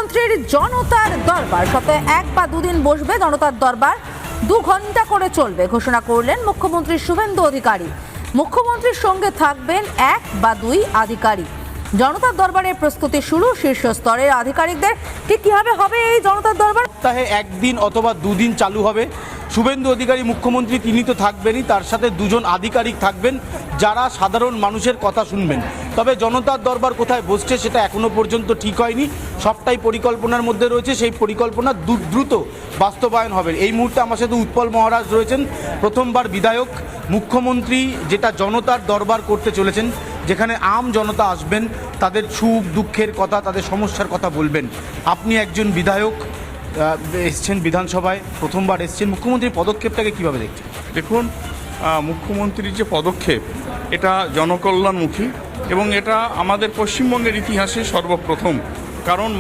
মুখ্যমন্ত্রীর জনতার দরবার, সপ্তাহে 1 বা 2 দিন বসবে জনতার দরবার, 2 ঘন্টা করে চলবে ঘোষণা করলেন মুখ্যমন্ত্রী শুভেন্দু অধিকারী। মুখ্যমন্ত্রীর সঙ্গে থাকবেন 1 বা 2 আধিকারিক। জনতার দরবারের প্রস্তুতি শুরু, শীর্ষ স্তরের আধিকারিকদের। ঠিক কিভাবে হবে এই জনতার দরবার? সপ্তাহে 1 দিন অথবা 2 দিন চালু হবে। শুভেন্দু অধিকারী মুখ্যমন্ত্রী তিনি তো থাকবেনই, তার সাথে 2 জন আধিকারিক থাকবেন যারা সাধারণ মানুষের কথা শুনবেন। তবে জনতার দরবার কোথায় বসছে সেটা এখনো পর্যন্ত ঠিক হয়নি, সবটাই পরিকল্পনার মধ্যে রয়েছে। সেই পরিকল্পনা দ্রুত বাস্তবায়ন হবে। এই মুহূর্তে আমার সাথে উৎপল মহারাজ রয়েছেন, প্রথমবার বিধায়ক। মুখ্যমন্ত্রী যেটা জনতার দরবার করতে চলেছেন, যেখানে আম জনতা আসবেন, তাদের সুখ দুঃখের কথা, তাদের সমস্যার কথা বলবেন। আপনি একজন বিধায়ক, এসছেন বিধানসভায়, প্রথমবার এসছেন, মুখ্যমন্ত্রীর পদক্ষেপটাকে কীভাবে দেখছেন? দেখুন, মুখ্যমন্ত্রীর যে পদক্ষেপ এটা জনকল্যাণমুখী এবং এটা আমাদের পশ্চিমবঙ্গের ইতিহাসে সর্বপ্রথম। কারণ